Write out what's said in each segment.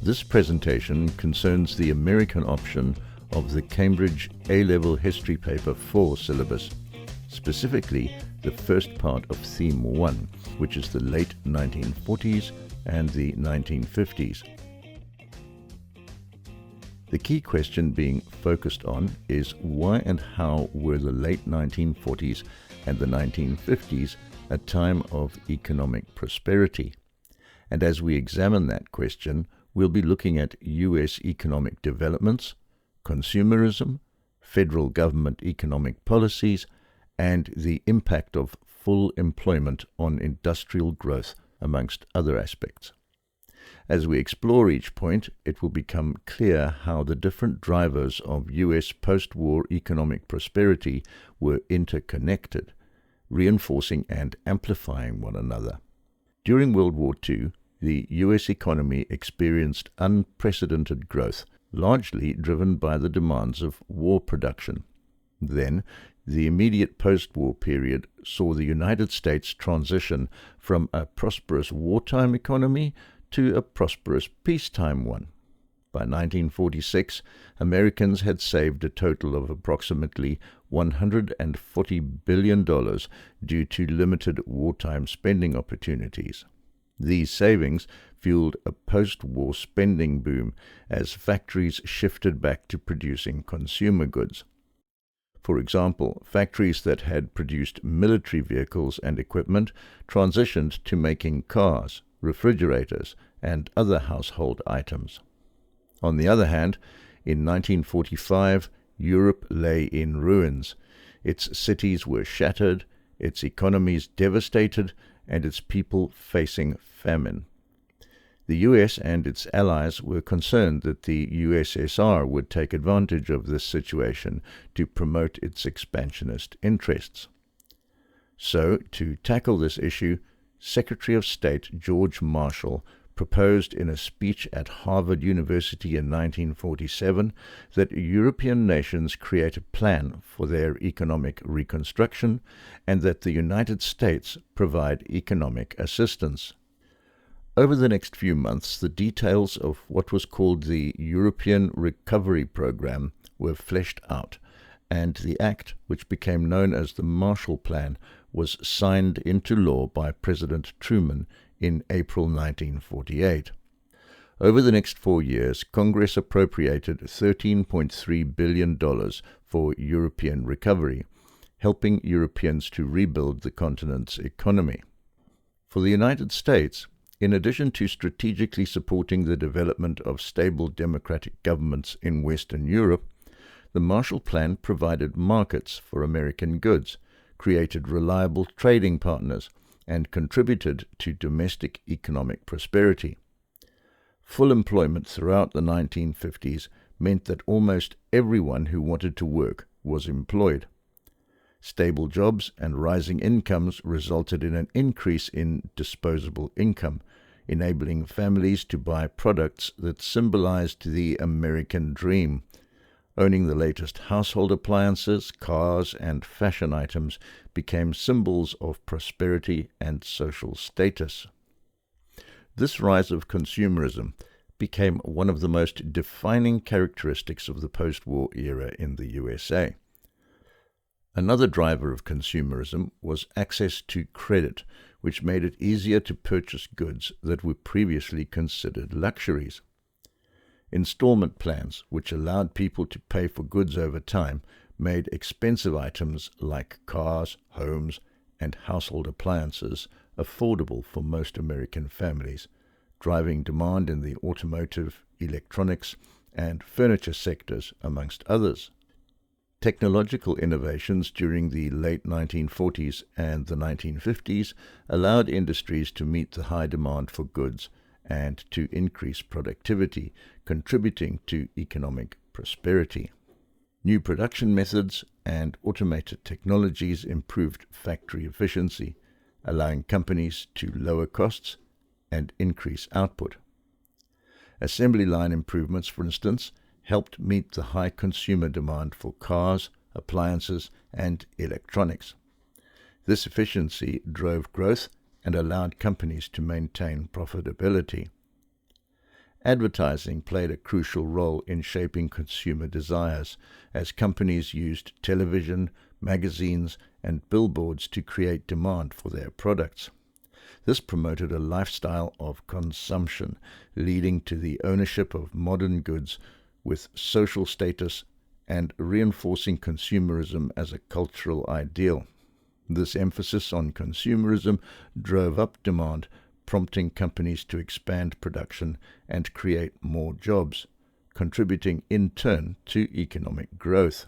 This presentation concerns the American option of the Cambridge A-Level History Paper 4 syllabus, specifically the first part of Theme 1, which is the late 1940s and the 1950s. The key question being focused on is why and how were the late 1940s and the 1950s a time of economic prosperity? And as we examine that question, we'll be looking at U.S. economic developments, consumerism, federal government economic policies, and the impact of full employment on industrial growth, amongst other aspects. As we explore each point, it will become clear how the different drivers of U.S. post-war economic prosperity were interconnected, reinforcing and amplifying one another. During World War II, the U.S. economy experienced unprecedented growth, largely driven by the demands of war production. Then, the immediate post-war period saw the United States transition from a prosperous wartime economy to a prosperous peacetime one. By 1946, Americans had saved a total of approximately $140 billion due to limited wartime spending opportunities. These savings fueled a post-war spending boom as factories shifted back to producing consumer goods. For example, factories that had produced military vehicles and equipment transitioned to making cars, refrigerators, and other household items. On the other hand, in 1945, Europe lay in ruins. Its cities were shattered, its economies devastated, and its people facing famine. The US and its allies were concerned that the USSR would take advantage of this situation to promote its expansionist interests. So, to tackle this issue, Secretary of State George Marshall proposed in a speech at Harvard University in 1947 that European nations create a plan for their economic reconstruction and that the United States provide economic assistance. Over the next few months, the details of what was called the European Recovery Program were fleshed out, and the act, which became known as the Marshall Plan, was signed into law by President Truman in April 1948. Over the next 4 years, Congress appropriated $13.3 billion for European recovery, helping Europeans to rebuild the continent's economy. For the United States, in addition to strategically supporting the development of stable democratic governments in Western Europe, the Marshall Plan provided markets for American goods, created reliable trading partners, and contributed to domestic economic prosperity. Full employment throughout the 1950s meant that almost everyone who wanted to work was employed. Stable jobs and rising incomes resulted in an increase in disposable income, enabling families to buy products that symbolized the American dream. Owning the latest household appliances, cars, and fashion items became symbols of prosperity and social status. This rise of consumerism became one of the most defining characteristics of the post-war era in the USA. Another driver of consumerism was access to credit, which made it easier to purchase goods that were previously considered luxuries. Installment plans, which allowed people to pay for goods over time, made expensive items like cars, homes, and household appliances affordable for most American families, driving demand in the automotive, electronics, and furniture sectors, amongst others. Technological innovations during the late 1940s and the 1950s allowed industries to meet the high demand for goods and to increase productivity, contributing to economic prosperity. New production methods and automated technologies improved factory efficiency, allowing companies to lower costs and increase output. Assembly line improvements, for instance, helped meet the high consumer demand for cars, appliances, and electronics. This efficiency drove growth and allowed companies to maintain profitability. Advertising played a crucial role in shaping consumer desires, as companies used television, magazines, and billboards to create demand for their products. This promoted a lifestyle of consumption, leading to the ownership of modern goods with social status and reinforcing consumerism as a cultural ideal. This emphasis on consumerism drove up demand, prompting companies to expand production and create more jobs, contributing in turn to economic growth.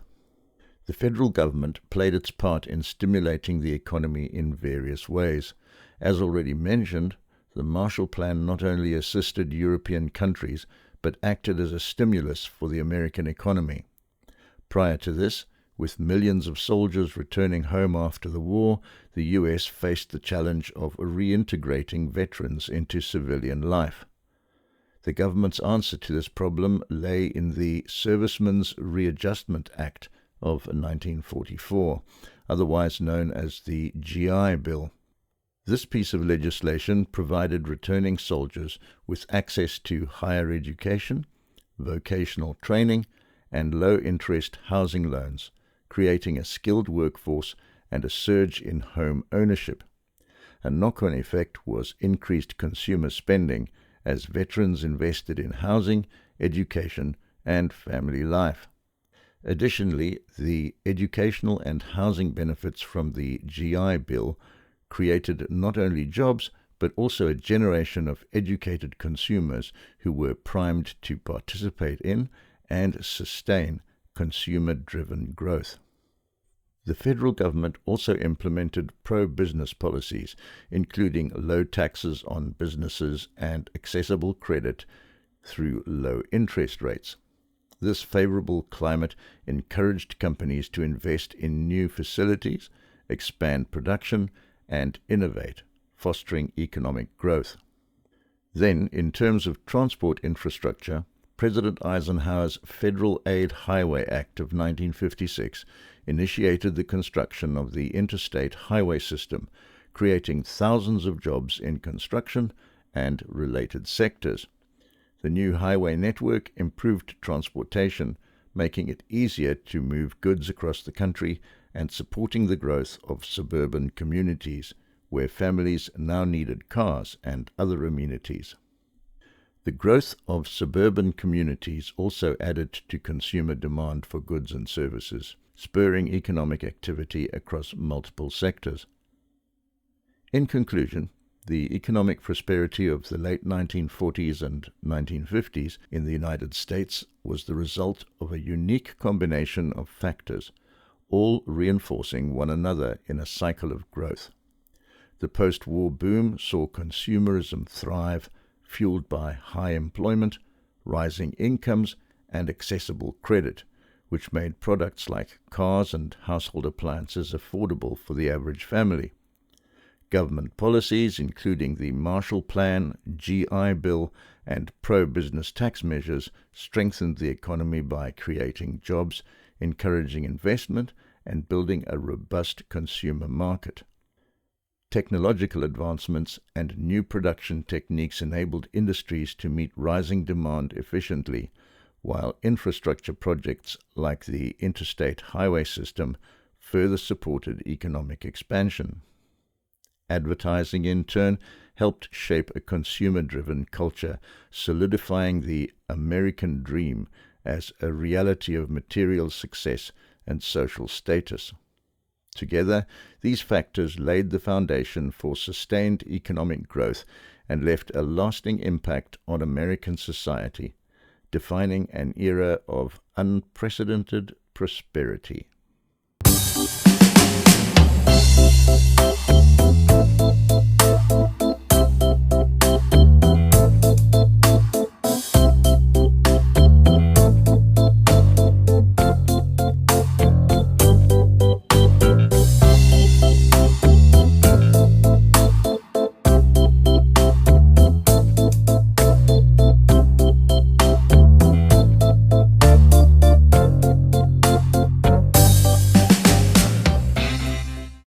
The federal government played its part in stimulating the economy in various ways. As already mentioned, the Marshall Plan not only assisted European countries, but acted as a stimulus for the American economy. Prior to this, with millions of soldiers returning home after the war, the U.S. faced the challenge of reintegrating veterans into civilian life. The government's answer to this problem lay in the Servicemen's Readjustment Act of 1944, otherwise known as the GI Bill. This piece of legislation provided returning soldiers with access to higher education, vocational training, and low-interest housing loans, creating a skilled workforce and a surge in home ownership. A knock-on effect was increased consumer spending as veterans invested in housing, education, and family life. Additionally, the educational and housing benefits from the GI Bill created not only jobs, but also a generation of educated consumers who were primed to participate in and sustain consumer-driven growth. The federal government also implemented pro-business policies, including low taxes on businesses and accessible credit through low interest rates. This favorable climate encouraged companies to invest in new facilities, expand production, and innovate, fostering economic growth. Then, in terms of transport infrastructure, President Eisenhower's Federal Aid Highway Act of 1956 initiated the construction of the interstate highway system, creating thousands of jobs in construction and related sectors. The new highway network improved transportation, making it easier to move goods across the country and supporting the growth of suburban communities, where families now needed cars and other amenities. The growth of suburban communities also added to consumer demand for goods and services, spurring economic activity across multiple sectors. In conclusion, the economic prosperity of the late 1940s and 1950s in the United States was the result of a unique combination of factors, all reinforcing one another in a cycle of growth. The post-war boom saw consumerism thrive, fueled by high employment, rising incomes, and accessible credit, which made products like cars and household appliances affordable for the average family. Government policies, including the Marshall Plan, GI Bill, and pro-business tax measures, strengthened the economy by creating jobs, encouraging investment, and building a robust consumer market. Technological advancements and new production techniques enabled industries to meet rising demand efficiently, while infrastructure projects like the interstate highway system further supported economic expansion. Advertising, in turn, helped shape a consumer-driven culture, solidifying the American dream as a reality of material success and social status. Together, these factors laid the foundation for sustained economic growth and left a lasting impact on American society, defining an era of unprecedented prosperity.